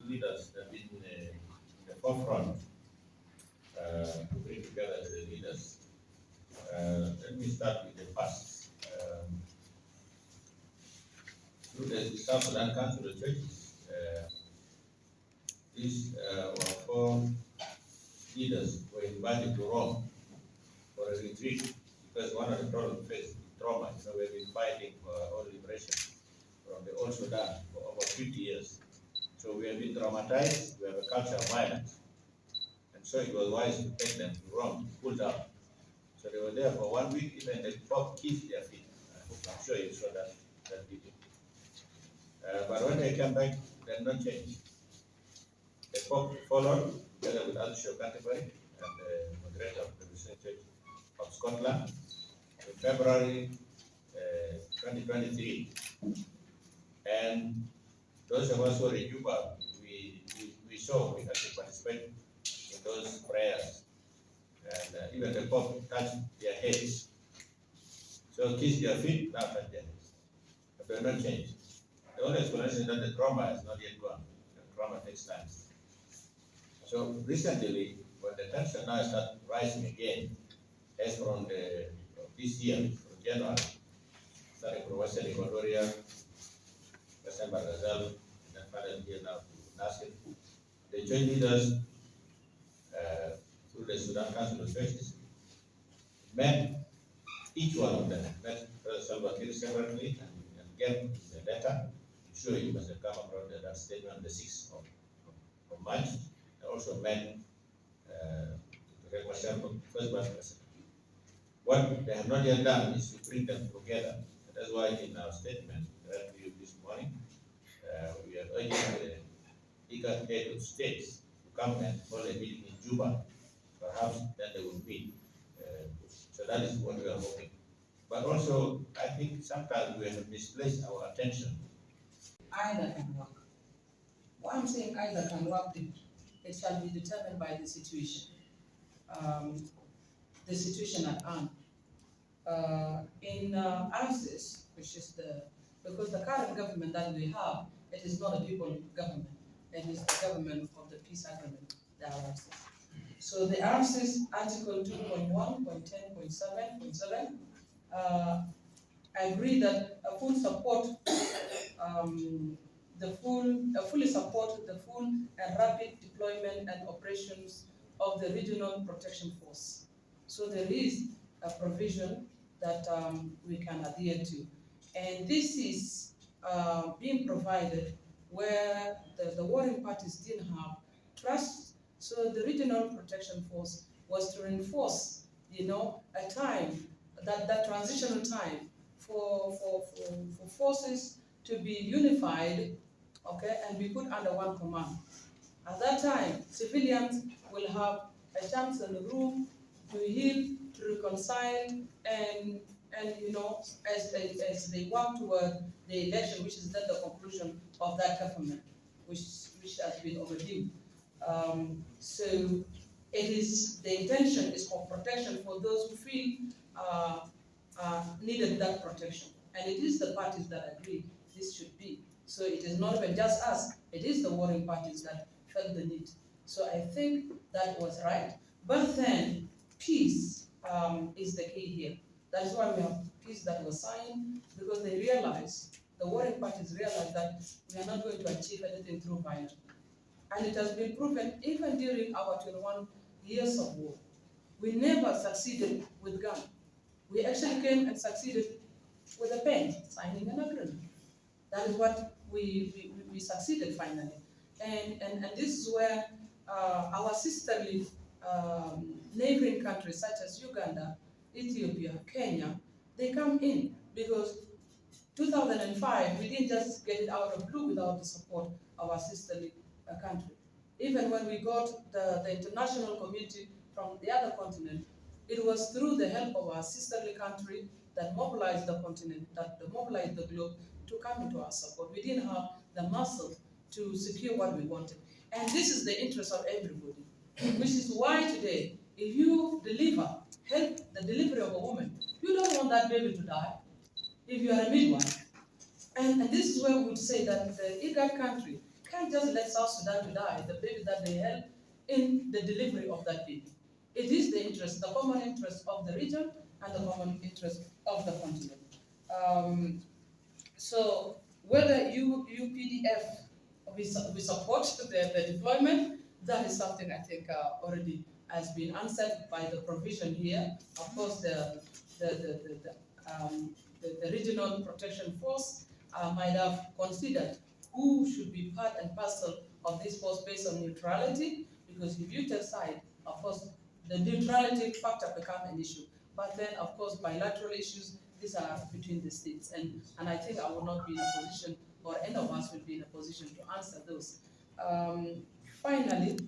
leaders have been in the forefront to bring together the leaders. Let me start with the past. Through the South Sudan Council of Churches, these were four leaders were invited to Rome for a retreat because one of the problems faced trauma. We've been fighting for our liberation from the old Sudan for over 50 years. So we have been traumatized, we have a culture of violence. And so it was wise to take them to Rome, to cool down. So they were there for 1 week, even the Pope kissed their feet. I'm sure you saw that video. But when they came back, they had not changed. The Pope followed, together with Archbishop Canterbury and the moderator of the Recent Church of Scotland, in February 2023. And those of us who are in Juba, we saw, we actually participated in those prayers. And even the Pope touched their heads. So kiss their feet, now touch their heads. But they have not changed. The only explanation is that the trauma has not yet gone. The trauma takes time. So recently, when the tension now started rising again, as from this year, from January, starting from Western Equatoria, Western Bargazal, and then finally here now to Nasir, the joint leaders through the Sudan Council of Churches met each one of them, met President Salva Kiir separately and gave the letter. I'm sure you must have come across that statement on the 6th of March. They also met first vice president. What they have not yet done is to bring them together. And that's why in our statement that we this morning, we are urging the IGAD head of states to come and hold a meeting in Juba. Perhaps then they will meet. So that is what we are hoping. But also, I think sometimes we have misplaced our attention. Either can work. Why I'm saying either can work, it shall be determined by the situation. The situation at hand. In A-ARCSS, which is because the current government that we have, it is not a people government. It is the government of the peace agreement, the A-ARCSS. So the A-ARCSS Article 2.1.10.7.7 agree that a full support, fully support the full and rapid deployment and operations of the Regional Protection Force. So there is a provision that we can adhere to. And this is being provided where the warring parties didn't have trust. So the Regional Protection Force was to reinforce, a time, that transitional time for forces to be unified, okay, and be put under one command. At that time, civilians will have a chance and a room to heal, to reconcile, and as they work toward the election, which is then the conclusion of that government, which has been overdue. So it is, the intention is for protection for those who feel needed that protection. And it is the parties that agree this should be. So it is not even just us, it is the warring parties that felt the need. So I think that was right. But then peace is the key here. That is why we have peace that was signed, because they realized, the warring parties realized that we are not going to achieve anything through violence. And it has been proven even during our 21 years of war. We never succeeded with gun. We actually came and succeeded with a pen, signing an agreement. That is what we succeeded finally. And this is where our sisterly neighboring countries such as Uganda, Ethiopia, Kenya, they come in, because 2005, we didn't just get it out of blue without the support of our sisterly country. Even when we got the international community from the other continent, it was through the help of our sisterly country that mobilized the continent, that mobilized the globe to come into our support. We didn't have the muscle to secure what we wanted. And this is the interest of everybody, which is why today, if you help the delivery of a woman, you don't want that baby to die if you are a midwife. And this is where we would say that the IGAD country can't just let South Sudan to die, the baby that they held in the delivery of that baby. It is the interest, the common interest of the region and the common interest of the continent. So whether UPDF, we support the deployment, that is something I think already has been answered by the provision here. Of course, the regional protection force might have considered who should be part and parcel of this force based on neutrality, because if you take side, of course, the neutrality factor become an issue. But then, of course, bilateral issues, these are between the states. And I think I will not be in a position, or any of us will be in a position to answer those. Finally,